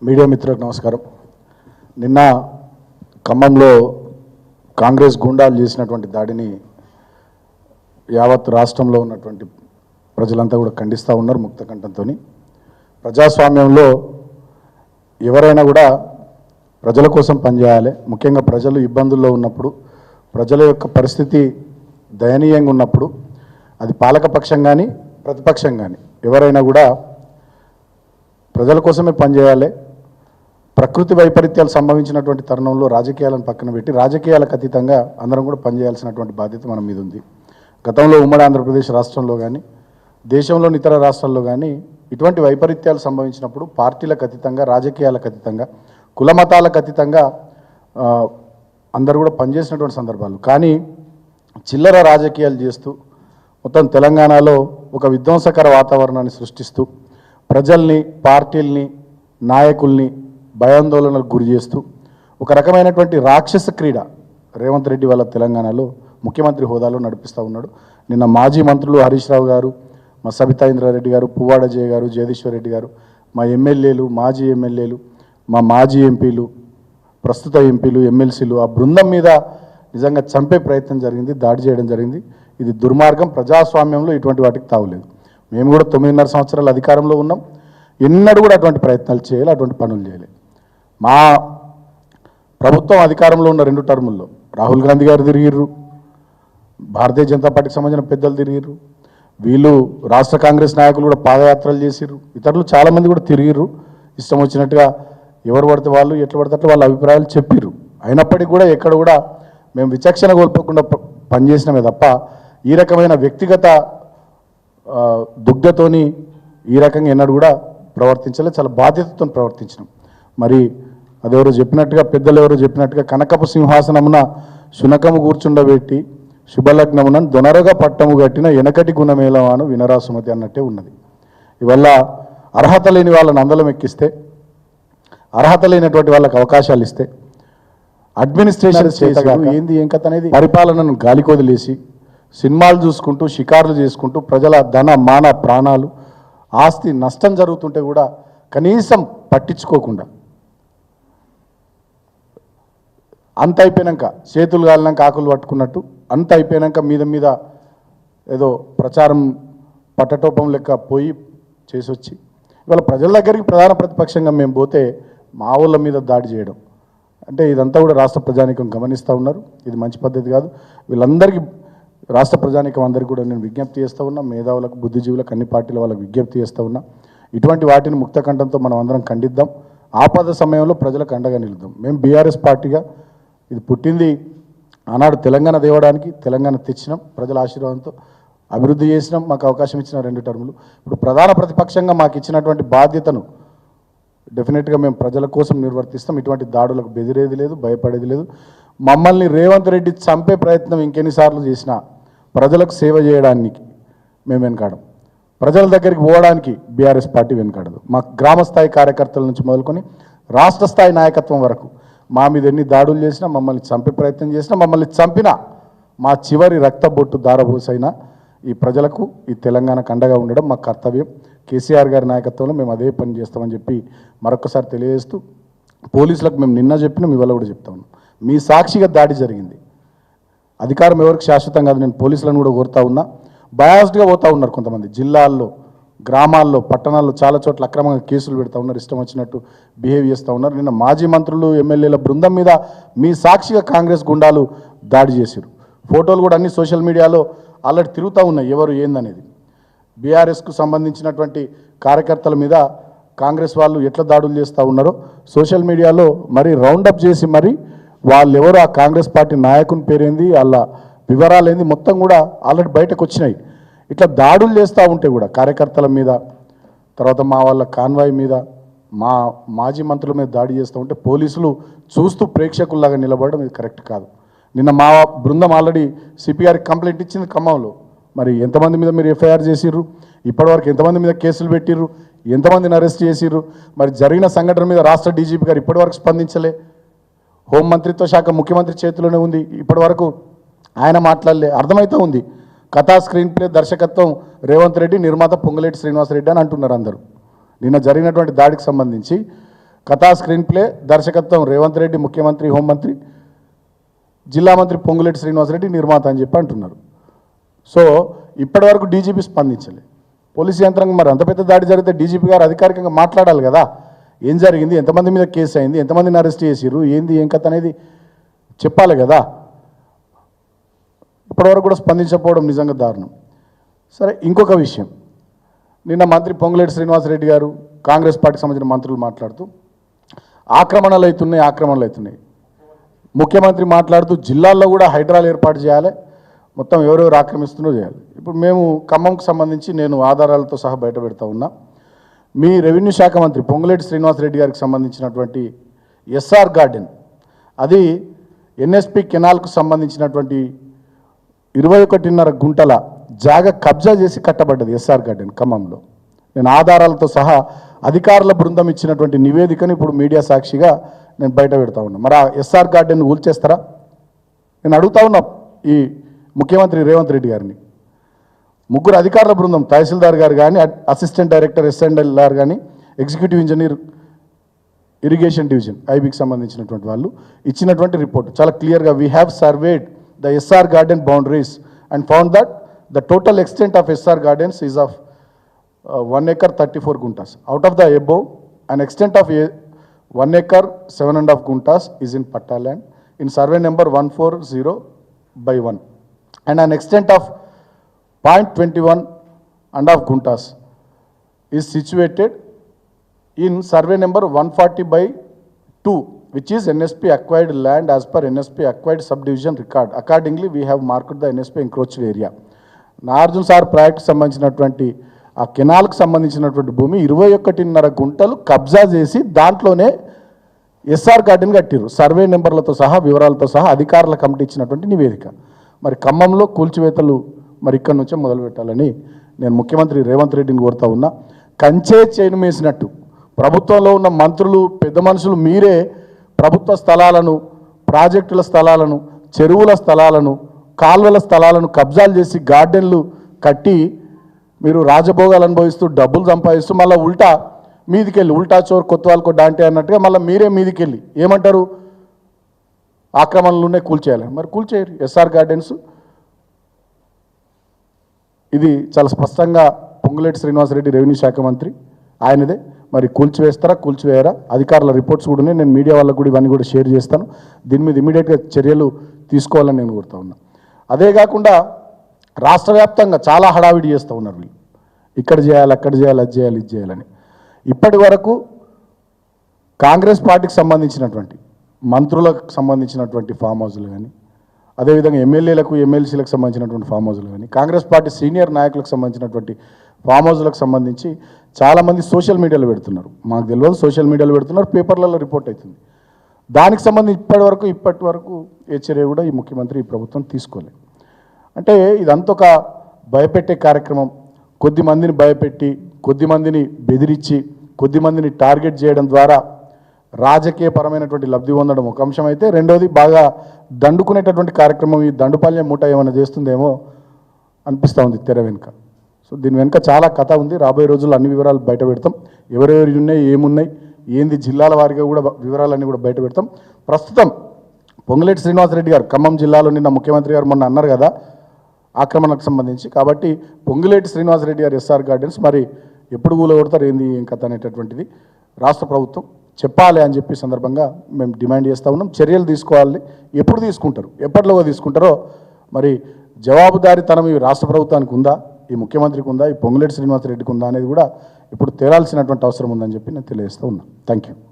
Media మిత్రులకు నమస్కారం. నిన్న ఖమ్మంలో కాంగ్రెస్ గూండాలు చేసినటువంటి దాడిని యావత్ రాష్ట్రంలో ఉన్నటువంటి ప్రజలంతా కూడా ఖండిస్తూ ఉన్నారు ముక్తకంఠంతో. ప్రజాస్వామ్యంలో ఎవరైనా కూడా ప్రజల కోసం పనిచేయాలి. ముఖ్యంగా ప్రజలు ఇబ్బందుల్లో ఉన్నప్పుడు, ప్రజల యొక్క పరిస్థితి దయనీయంగా ఉన్నప్పుడు, అది పాలకపక్షం కానీ ప్రతిపక్షం కానీ ఎవరైనా కూడా ప్రజల కోసమే పనిచేయాలి. ప్రకృతి వైపరీత్యాలు సంభవించినటువంటి తరుణంలో రాజకీయాలను పక్కన పెట్టి రాజకీయాలకు అతీతంగా అందరం కూడా పనిచేయాల్సినటువంటి బాధ్యత మన మీద ఉంది. గతంలో ఉమ్మడి ఆంధ్రప్రదేశ్ రాష్ట్రంలో కానీ దేశంలోని ఇతర రాష్ట్రాల్లో కానీ ఇటువంటి వైపరీత్యాలు సంభవించినప్పుడు పార్టీలకు అతీతంగా, రాజకీయాలకు అతీతంగా, కుల మతాలకు అతీతంగా అందరూ కూడా పనిచేసినటువంటి సందర్భాలు. కానీ చిల్లర రాజకీయాలు చేస్తూ మొత్తం తెలంగాణలో ఒక విధ్వంసకర వాతావరణాన్ని సృష్టిస్తూ ప్రజల్ని, పార్టీల్ని, నాయకుల్ని భయాందోళనలకు గురి చేస్తూ ఒక రకమైనటువంటి రాక్షస క్రీడ రేవంత్ రెడ్డి వాళ్ళ తెలంగాణలో ముఖ్యమంత్రి హోదాలో నడిపిస్తూ ఉన్నాడు. నిన్న మాజీ మంత్రులు హరీష్ రావు గారు, మా సబితా ఇంద్రారెడ్డి గారు, పువ్వాడ జయ గారు, జగదీశ్వర్ రెడ్డి గారు, మా ఎమ్మెల్యేలు, మాజీ ఎమ్మెల్యేలు, మా మాజీ ఎంపీలు, ప్రస్తుత ఎంపీలు, ఎమ్మెల్సీలు ఆ బృందం మీద నిజంగా చంపే ప్రయత్నం జరిగింది, దాడి చేయడం జరిగింది. ఇది దుర్మార్గం. ప్రజాస్వామ్యంలో ఇటువంటి వాటికి తావులేదు. మేము కూడా 9.5 సంవత్సరాలు అధికారంలో ఉన్నాం. ఎన్నడూ కూడా అటువంటి ప్రయత్నాలు చేయాలి, అటువంటి పనులు చేయాలి. మా ప్రభుత్వం అధికారంలో ఉన్న 2 టర్ముల్లో రాహుల్ గాంధీ గారు తిరిగిర్రు, భారతీయ జనతా పార్టీకి సంబంధించిన పెద్దలు తిరిగిర్రు, వీళ్ళు రాష్ట్ర కాంగ్రెస్ నాయకులు కూడా పాదయాత్రలు చేసిర్రు, ఇతరులు చాలామంది కూడా తిరిగిర్రు. ఇష్టం వచ్చినట్టుగా ఎవరు పడితే వాళ్ళు, ఎట్లా పడితే అట్లా వాళ్ళ అభిప్రాయాలు చెప్పిర్రు. అయినప్పటికీ కూడా ఎక్కడ కూడా మేము విచక్షణ కోల్పోకుండా పనిచేసినమే తప్ప ఈ రకమైన వ్యక్తిగత దుగ్ధతోని ఈ రకంగా ఎన్నడూ కూడా ప్రవర్తించలే. చాలా బాధ్యతతో ప్రవర్తించినాం. మరి అదెవరో చెప్పినట్టుగా, పెద్దలు ఎవరో చెప్పినట్టుగా కనకపు సింహాసనమున శునకము కూర్చుండబెట్టి శుభలగ్నమున దొనరగా పట్టము కట్టిన వెనకటి గుణమేళవాను వినరా సుమతి అన్నట్టే ఉన్నది. ఇవల్ల అర్హత లేని వాళ్ళని అందలం ఎక్కిస్తే, అర్హత లేనటువంటి వాళ్ళకి అవకాశాలు ఇస్తే, అడ్మినిస్ట్రేషన్ ఏంది ఏం కథ అనేది పరిపాలనను గాలికొదిలేసి సినిమాలు చూసుకుంటూ, షికార్లు చేసుకుంటూ ప్రజల ధన, మాన, ప్రాణాలు, ఆస్తి నష్టం జరుగుతుంటే కూడా కనీసం పట్టించుకోకుండా అంత అయిపోయాక చేతులు కాలినాక ఆకులు పట్టుకున్నట్టు అంత అయిపోయాక మీద మీద ఏదో ప్రచారం పట్టటోపం లెక్క పోయి చేసి వచ్చి ఇవాళ ప్రజల దగ్గరికి ప్రధాన ప్రతిపక్షంగా మేము పోతే మా ఊళ్ళ మీద దాడి చేయడం అంటే ఇదంతా కూడా రాష్ట్ర ప్రజానీకం గమనిస్తూ ఉన్నారు. ఇది మంచి పద్ధతి కాదు. వీళ్ళందరికీ రాష్ట్ర ప్రజానీకం అందరికీ కూడా నేను విజ్ఞప్తి చేస్తూ ఉన్నా, మేధావులకు, బుద్ధిజీవులకు, అన్ని పార్టీల వాళ్ళకి విజ్ఞప్తి చేస్తూ ఉన్నా. ఇటువంటి వాటిని ముక్తకంఠంతో మనం అందరం ఖండిద్దాం. ఆపద సమయంలో ప్రజలకు అండగా నిలుద్దాం. మేము బీఆర్ఎస్ పార్టీగా ఇది పుట్టింది ఆనాడు తెలంగాణ దేవడానికి, తెలంగాణ తెచ్చినాం, ప్రజల ఆశీర్వాదంతో అభివృద్ధి చేసినాం. మాకు అవకాశం ఇచ్చిన 2 టర్ములు. ఇప్పుడు ప్రధాన ప్రతిపక్షంగా మాకు ఇచ్చినటువంటి బాధ్యతను డెఫినెట్గా మేము ప్రజల కోసం నిర్వర్తిస్తాం. ఇటువంటి దాడులకు బెదిరేది లేదు, భయపడేది లేదు. మమ్మల్ని రేవంత్ రెడ్డి చంపే ప్రయత్నం ఇంకెన్నిసార్లు చేసినా ప్రజలకు సేవ చేయడానికి మేము వెనకాడం. ప్రజల దగ్గరికి పోవడానికి బీఆర్ఎస్ పార్టీ వెనకాడదు. మా గ్రామ స్థాయి కార్యకర్తల నుంచి మొదలుకొని రాష్ట్ర స్థాయి నాయకత్వం వరకు మా మీద ఎన్ని దాడులు చేసినా, మమ్మల్ని చంపే ప్రయత్నం చేసినా, మమ్మల్ని చంపినా మా చివరి రక్తబొట్టు దారబోసైనా ఈ ప్రజలకు, ఈ తెలంగాణకు అండగా ఉండడం మా కర్తవ్యం. కేసీఆర్ గారి నాయకత్వంలో మేము అదే పని చేస్తామని చెప్పి మరొకసారి తెలియజేస్తూ, పోలీసులకు మేము నిన్న చెప్పినాం, ఇవాళ కూడా చెప్తా ఉన్నాం. మీ సాక్షిగా దాడి జరిగింది. అధికారం ఎవరికి శాశ్వతం కాదు. నేను పోలీసులను కూడా కోరుతా ఉన్నా. బయాస్డ్గా పోతూ ఉన్నారు కొంతమంది. జిల్లాల్లో, గ్రామాల్లో, పట్టణాల్లో చాలా చోట్ల అక్రమంగా కేసులు పెడతా ఉన్నారు, ఇష్టం వచ్చినట్టు బిహేవ్ చేస్తూ ఉన్నారు. నిన్న మాజీ మంత్రులు, ఎమ్మెల్యేల బృందం మీద మీ సాక్షిగా కాంగ్రెస్ గుండాలు దాడి చేశారు. ఫోటోలు కూడా అన్ని సోషల్ మీడియాలో ఆల్రెడీ తిరుగుతూ ఉన్నాయి ఎవరు ఏందనేది. బీఆర్ఎస్కు సంబంధించినటువంటి కార్యకర్తల మీద కాంగ్రెస్ వాళ్ళు ఎట్లా దాడులు చేస్తూ ఉన్నారో సోషల్ మీడియాలో మరి రౌండప్ చేసి మరి వాళ్ళు ఎవరు, ఆ కాంగ్రెస్ పార్టీ నాయకుని పేరేంది, వాళ్ళ వివరాలు ఏంది మొత్తం కూడా ఆల్రెడీ బయటకు వచ్చినాయి. ఇట్లా దాడులు చేస్తూ ఉంటే కూడా కార్యకర్తల మీద, తర్వాత మా వాళ్ళ కాన్వాయ్ మీద, మా మాజీ మంత్రుల మీద దాడి చేస్తూ ఉంటే పోలీసులు చూస్తూ ప్రేక్షకుల్లాగా నిలబడడం ఇది కరెక్ట్ కాదు. నిన్న మా బృందం ఆల్రెడీ సిపిఆర్కి కంప్లైంట్ ఇచ్చింది ఖమ్మంలో. మరి ఎంతమంది మీద మీరు ఎఫ్ఐఆర్ చేసిర్రు, ఇప్పటివరకు ఎంతమంది మీద కేసులు పెట్టిర్రు, ఎంతమందిని అరెస్ట్ చేసిర్రు, మరి జరిగిన సంఘటన మీద రాష్ట్ర డీజీపీ గారు ఇప్పటివరకు స్పందించలే. హోంమంత్రిత్వ శాఖ ముఖ్యమంత్రి చేతిలోనే ఉంది, ఇప్పటివరకు ఆయన మాట్లాడలే. అర్థమవుతూ ఉంది కథా స్క్రీన్ ప్లే దర్శకత్వం రేవంత్ రెడ్డి, నిర్మాత పొంగులేటి శ్రీనివాసరెడ్డి అని అంటున్నారు అందరూ. నిన్న జరిగినటువంటి దాడికి సంబంధించి కథా స్క్రీన్ ప్లే దర్శకత్వం రేవంత్ రెడ్డి, ముఖ్యమంత్రి, హోంమంత్రి, జిల్లా మంత్రి పొంగులేటి శ్రీనివాసరెడ్డి నిర్మాత అని చెప్పి అంటున్నారు. సో ఇప్పటివరకు డీజీపీ స్పందించలే. పోలీసు యంత్రాంగం మరి అంత పెద్ద దాడి జరిగితే డీజీపీ గారు అధికారికంగా మాట్లాడాలి కదా, ఏం జరిగింది, ఎంతమంది మీద కేసు అయింది, ఎంతమందిని అరెస్ట్ చేసిర్రు, ఏంది ఏం కథ అనేది చెప్పాలి కదా. ఇప్పటివరకు కూడా స్పందించకపోవడం నిజంగా దారుణం. సరే, ఇంకొక విషయం, నిన్న మంత్రి పొంగులేటి శ్రీనివాసరెడ్డి గారు కాంగ్రెస్ పార్టీకి సంబంధించిన మంత్రులు మాట్లాడుతూ ఆక్రమణలు అవుతున్నాయి. ముఖ్యమంత్రి మాట్లాడుతూ జిల్లాల్లో కూడా హైడ్రాలు ఏర్పాటు చేయాలి, మొత్తం ఎవరెవరు ఆక్రమిస్తున్నారో చేయాలి. ఇప్పుడు మేము ఖమ్మంకు సంబంధించి నేను ఆధారాలతో సహా బయట పెడతా ఉన్నా. మీ రెవెన్యూ శాఖ మంత్రి పొంగులేటి శ్రీనివాసరెడ్డి గారికి సంబంధించినటువంటి ఎస్ఆర్ గార్డెన్, అది ఎన్ఎస్పి కెనాల్కు సంబంధించినటువంటి 21.5 గుంటల జాగా కబ్జా చేసి కట్టబడ్డది ఎస్ఆర్ గార్డెన్ ఖమ్మంలో. నేను ఆధారాలతో సహా అధికారుల బృందం ఇచ్చినటువంటి నివేదికను ఇప్పుడు మీడియా సాక్షిగా నేను బయట పెడతా ఉన్నా. మరి ఆ ఎస్ఆర్ గార్డెన్ కూల్చేస్తారా? నేను అడుగుతా ఉన్నా ఈ ముఖ్యమంత్రి రేవంత్ రెడ్డి గారిని. 3 అధికారుల బృందం, తహసీల్దార్ గారు కానీ, అసిస్టెంట్ డైరెక్టర్ ఎస్ఎండ్ఎల్ఆర్ కానీ, ఎగ్జిక్యూటివ్ ఇంజనీర్ ఇరిగేషన్ డివిజన్ ఐబీకి సంబంధించినటువంటి వాళ్ళు ఇచ్చినటువంటి రిపోర్ట్ చాలా క్లియర్గా, we have surveyed the SR garden boundaries and found that the total extent of SR gardens is of 1 acre 34 guntas. Out of the above, an extent of 1 acre 7.5 guntas is in Patta land in survey number 140/1, and an extent of 0.21.5 guntas is situated in survey number 140/2, which is NSP acquired land as per NSP acquired subdivision record. Accordingly, we have marked the NSP encroached area. Nagarjuna sir project సంబంధించినటువంటి ఆ కెనాల్కు సంబంధించినటువంటి భూమి 21.5 గుంటలు కబ్జా చేసి దాంట్లోనే SR garden కట్టిరు, survey నెంబర్లతో సహా వివరాలతో సహా అధికారుల కమిటీ ఇచ్చినటువంటి నివేదిక. మరి ఖమ్మంలో కూల్చివేతలు మరి ఇక్కడి నుంచే మొదలు పెట్టాలని నేను ముఖ్యమంత్రి రేవంత్ రెడ్డిని కోరుతా ఉన్నా. కంచే చేను మేసినట్టు ప్రభుత్వంలో ఉన్న మంత్రులు, పెద్ద మనుషులు మీరే ప్రభుత్వ స్థలాలను, ప్రాజెక్టుల స్థలాలను, చెరువుల స్థలాలను, కాల్వల స్థలాలను కబ్జాలు చేసి గార్డెన్లు కట్టి మీరు రాజభోగాలు అనుభవిస్తూ డబ్బులు సంపాదిస్తూ మళ్ళీ మీదికెళ్ళి ఉల్టా చోర్ కొత్తవాళ్ళకో డాంటే అన్నట్టుగా మళ్ళీ మీరే మీదికెళ్ళి ఏమంటారు, ఆక్రమణలునే కూల్చేయాలి. మరి కూల్చేయరు ఎస్ఆర్ గార్డెన్స్. ఇది చాలా స్పష్టంగా పొంగులేటి శ్రీనివాసరెడ్డి రెవెన్యూ శాఖ మంత్రి ఆయనదే. మరి కూల్చివేస్తారా, కూల్చివేయరా, అధికారుల రిపోర్ట్స్ కూడా ఉన్నాయి. నేను మీడియా వాళ్ళకు కూడా ఇవన్నీ కూడా షేర్ చేస్తాను. దీని మీద ఇమీడియట్గా చర్యలు తీసుకోవాలని నేను కోరుతా ఉన్నా. అదే కాకుండా రాష్ట్ర వ్యాప్తంగా చాలా హడావిడి చేస్తూ ఉన్నారు వీళ్ళు, ఇక్కడ చేయాలి, అక్కడ చేయాలి, అది చేయాలి, ఇది చేయాలని. ఇప్పటి వరకు కాంగ్రెస్ పార్టీకి సంబంధించినటువంటి మంత్రులకు సంబంధించినటువంటి ఫామ్ హౌస్లు కానీ, అదేవిధంగా ఎమ్మెల్యేలకు, ఎమ్మెల్సీలకు సంబంధించినటువంటి ఫామ్ హౌస్లు కానీ, కాంగ్రెస్ పార్టీ సీనియర్ నాయకులకు సంబంధించినటువంటి ఫామ్ హౌస్లకు సంబంధించి చాలామంది సోషల్ మీడియాలో పెడుతున్నారు. మాకు తెలియదు, సోషల్ మీడియాలో పెడుతున్నారు, పేపర్లలో రిపోర్ట్ అవుతుంది. దానికి సంబంధించి ఇప్పటి వరకు ఏ చర్య కూడా ఈ ముఖ్యమంత్రి, ఈ ప్రభుత్వం తీసుకోలేదు. అంటే ఇదంతా ఒక భయపెట్టే కార్యక్రమం. కొద్దిమందిని భయపెట్టి, కొద్దిమందిని బెదిరించి, కొద్దిమందిని టార్గెట్ చేయడం ద్వారా రాజకీయపరమైనటువంటి లబ్ధి పొందడం ఒక అంశం అయితే, రెండోది బాగా దండుకునేటటువంటి కార్యక్రమం, ఈ దండుపాల్యం మూట ఏమైనా చేస్తుందేమో అనిపిస్తూ ఉంది తెర వెనుక. సో దీని వెనుక చాలా కథ ఉంది. రాబోయే రోజుల్లో అన్ని వివరాలు బయట పెడతాం. ఎవరెవరి ఉన్నాయి, ఏమున్నాయి, ఏంది జిల్లాల వారిగా కూడా వివరాలన్నీ కూడా బయట పెడతాం. ప్రస్తుతం పొంగులేటి శ్రీనివాసరెడ్డి గారు ఖమ్మం జిల్లాలో నిన్న ముఖ్యమంత్రి గారు మొన్న అన్నారు కదా ఆక్రమణకు సంబంధించి. కాబట్టి పొంగులేటి శ్రీనివాసరెడ్డి గారు ఎస్ఆర్ గార్డెన్స్ మరి ఎప్పుడు కూలగొడతారు, ఏంది ఏం కథ అనేటటువంటిది రాష్ట్ర ప్రభుత్వం చెప్పాలి అని చెప్పి సందర్భంగా మేము డిమాండ్ చేస్తూ ఉన్నాం. చర్యలు తీసుకోవాలి. ఎప్పుడు తీసుకుంటారు, ఎప్పటిలోగా తీసుకుంటారో మరి జవాబుదారీతనం ఈ రాష్ట్ర ప్రభుత్వానికి ఉందా, ఈ ముఖ్యమంత్రికి ఉందా, ఈ పొంగులేటి శ్రీనివాసరెడ్డికి ఉందా అనేది కూడా ఇప్పుడు తేలాల్సినటువంటి అవసరం ఉందని చెప్పి నేను తెలియజేస్తూ ఉన్నాను. Thank you.